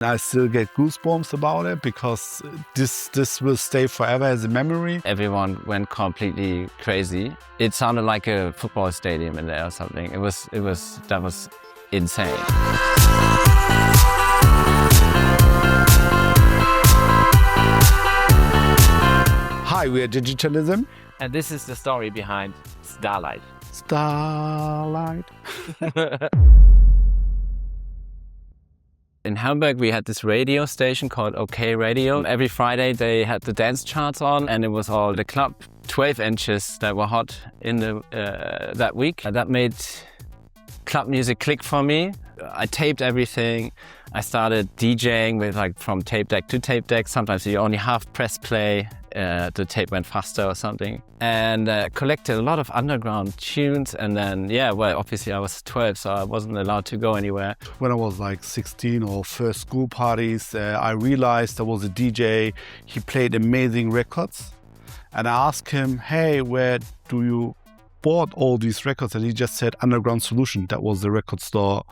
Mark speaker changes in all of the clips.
Speaker 1: I still get goosebumps about it because this will stay forever as a memory.
Speaker 2: Everyone went completely crazy. It sounded like a football stadium in there or something. That was insane.
Speaker 1: Hi, we are Digitalism.
Speaker 3: And this is the story behind Starlight.
Speaker 1: Starlight.
Speaker 2: In Hamburg, we had this radio station called OK Radio. Every Friday, they had the dance charts on, and it was all the club 12 inches that were hot in that week. That made club music click for me. I taped everything. I started DJing with from tape deck to tape deck. Sometimes you only half press play. The tape went faster or something. And collected a lot of underground tunes. And then, obviously I was 12, so I wasn't allowed to go anywhere.
Speaker 1: When I was 16 or first school parties, I realized there was a DJ. He played amazing records. And I asked him, hey, where do you bought all these records? And he just said Underground Solution. That was the record store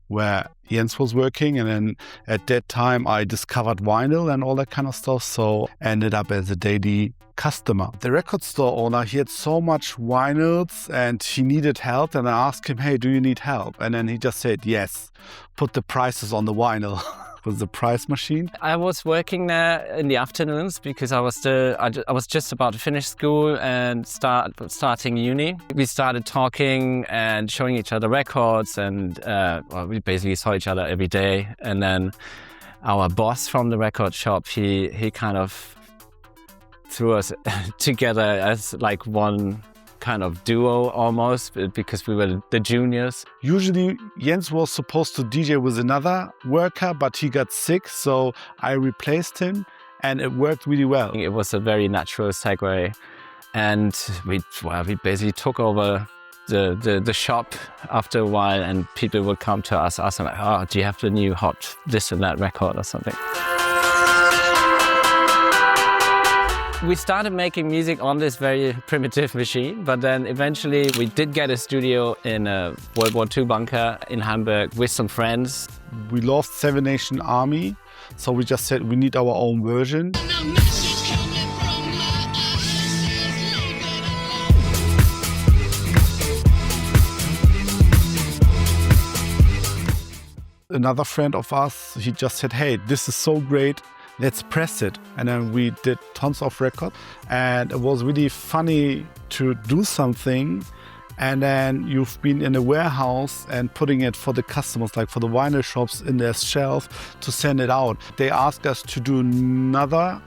Speaker 1: where Jens was working. And then at that time I discovered vinyl and all that kind of stuff. So ended up as a daily customer. The record store owner, he had so much vinyls and he needed help. And I asked him, hey, do you need help? And then he just said, yes, put the prices on the vinyl. Was the price machine.
Speaker 2: I was working there in the afternoons because I was just about to finish school and starting uni. We started talking and showing each other records, and we basically saw each other every day. And then our boss from the record shop, he kind of threw us together as one kind of duo almost, because we were the juniors.
Speaker 1: Usually Jens was supposed to DJ with another worker, but he got sick, so I replaced him and it worked really well.
Speaker 2: It was a very natural segue, and we basically took over the shop after a while, and people would come to us and oh, do you have the new hot this and that record or something? We started making music on this very primitive machine, but then eventually we did get a studio in a World War II bunker in Hamburg with some friends.
Speaker 1: We lost Seven Nation Army, so we just said we need our own version. Another friend of us, he just said, hey, this is so great. Let's press it. And then we did tons of records, and it was really funny to do something. And then you've been in a warehouse and putting it for the customers, like for the vinyl shops in their shelf to send it out. They asked us to do another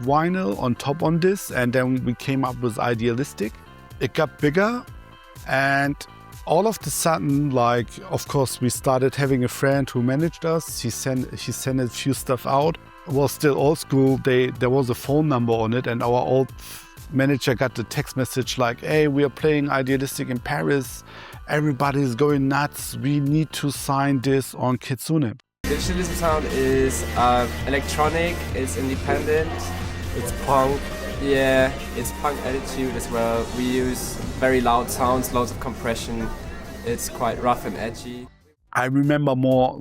Speaker 1: vinyl on top on this. And then we came up with Idealistic. It got bigger, and all of a sudden, of course, we started having a friend who managed us. He sent a few stuff out. It was still old school. There was a phone number on it, and our old manager got the text message like, hey, we are playing Idealistic in Paris. Everybody's going nuts. We need to sign this on Kitsune.
Speaker 3: Digitalism sound is electronic, it's independent, it's punk. Yeah, it's punk attitude as well. We use very loud sounds, loads of compression. It's quite rough and edgy.
Speaker 1: I remember more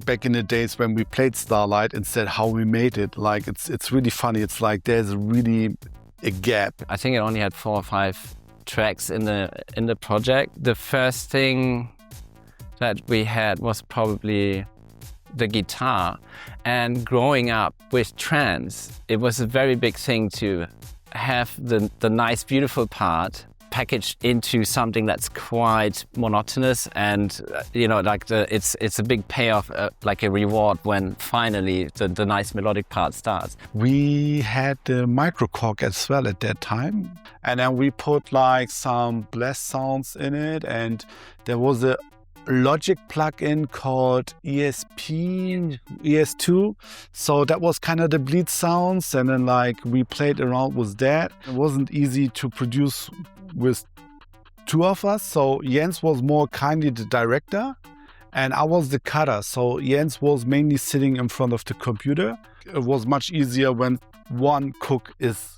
Speaker 1: back in the days when we played Starlight instead how we made it. It's really funny. It's there's really a gap.
Speaker 2: I think it only had 4 or 5 tracks in the project. The first thing that we had was probably the guitar. And growing up with trance, it was a very big thing to have the nice, beautiful part packaged into something that's quite monotonous, and it's a big payoff, like a reward when finally the nice melodic part starts.
Speaker 1: We had the microKOG as well at that time, and then we put some blast sounds in it, and there was a Logic plugin called ES2, so that was kind of the bleed sounds, and then we played around with that. It wasn't easy to produce with 2 of us, so Jens was more kindly the director and I was the cutter, so Jens was mainly sitting in front of the computer. It was much easier when one cook is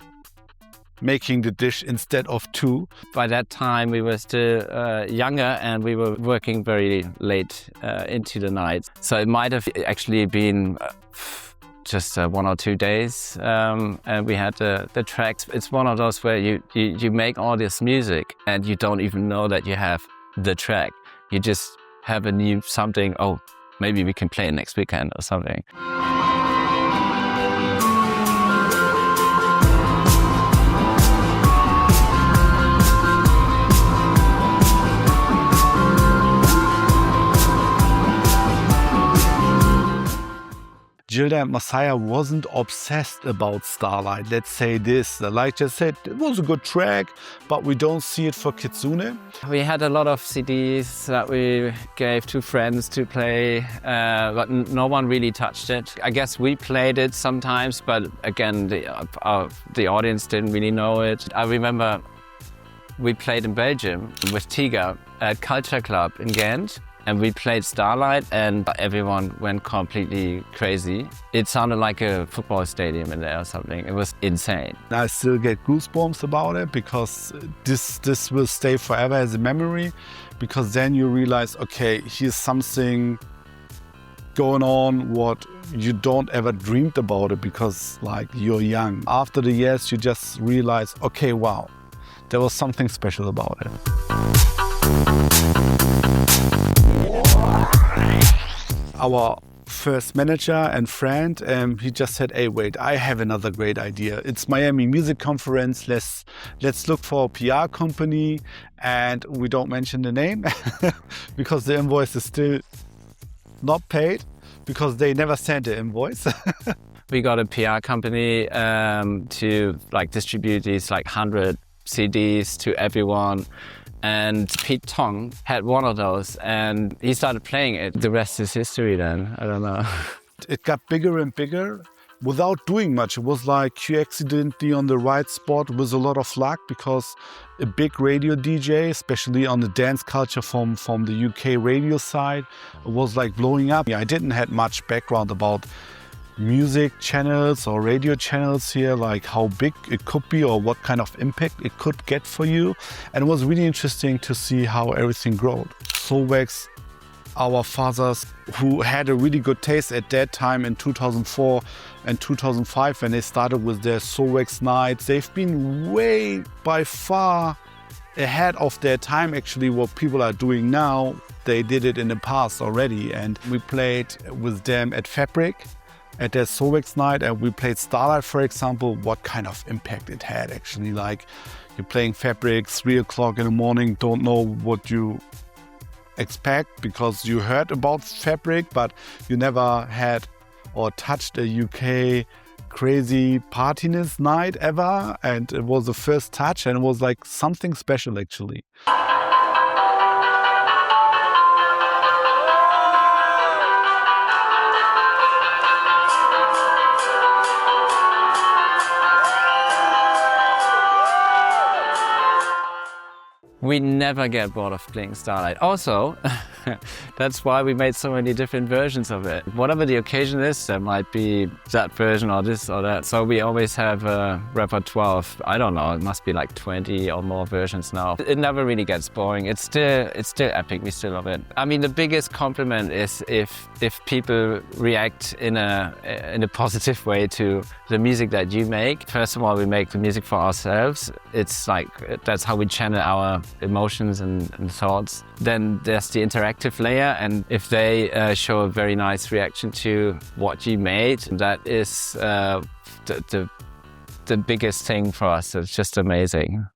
Speaker 1: making the dish instead of 2.
Speaker 2: By that time, we were still younger and we were working very late into the night. So it might have actually been just 1 or 2 days, and we had the tracks. It's one of those where you make all this music and you don't even know that you have the track. You just have a new something, oh, maybe we can play it next weekend or something.
Speaker 1: Gilda and Messiah wasn't obsessed about Starlight, let's say this. Like just said, it was a good track, but we don't see it for Kitsune.
Speaker 2: We had a lot of CDs that we gave to friends to play, but no one really touched it. I guess we played it sometimes, but again, the audience didn't really know it. I remember we played in Belgium with Tiga at Culture Club in Ghent. And we played Starlight and everyone went completely crazy. It sounded like a football stadium in there or something. It was insane.
Speaker 1: I still get goosebumps about it because this will stay forever as a memory, because then you realize, okay, here's something going on what you don't ever dreamed about it because like you're young. After the years, you just realize, okay, wow, there was something special about it. Our first manager and friend, he just said, hey, wait, I have another great idea. It's Miami Music Conference. Let's look for a PR company. And we don't mention the name because the invoice is still not paid because they never sent the invoice.
Speaker 2: We got a PR company to like distribute these like 100 CDs to everyone. And Pete Tong had one of those and he started playing it. The rest is history then, I don't know.
Speaker 1: It got bigger and bigger without doing much. It was like you accidentally on the right spot with a lot of luck because a big radio DJ, especially on the dance culture from the UK radio side, was like blowing up. I didn't have much background about music channels or radio channels here, like how big it could be or what kind of impact it could get for you. And it was really interesting to see how everything grew. Soulwax, our fathers who had a really good taste at that time in 2004 and 2005 when they started with their Soulwax nights, they've been way by far ahead of their time actually. What people are doing now, they did it in the past already. And we played with them at Fabric at their Soulwax night, and we played Starlight, for example. What kind of impact it had actually. Like you're playing Fabric 3 o'clock in the morning, don't know what you expect because you heard about Fabric, but you never had or touched a UK crazy partiness night ever. And it was the first touch and it was like something special actually.
Speaker 2: We never get bored of playing Starlight. Also, that's why we made so many different versions of it. Whatever the occasion is, there might be that version or this or that. So we always have a repertoire of, I don't know, it must be like 20 or more versions now. It never really gets boring. It's still epic. We still love it. I mean, the biggest compliment is if people react in a positive way to the music that you make. First of all, we make the music for ourselves. It's like, that's how we channel our emotions and thoughts. Then there's the interactive layer, and if they show a very nice reaction to what you made, that is the biggest thing for us. It's just amazing.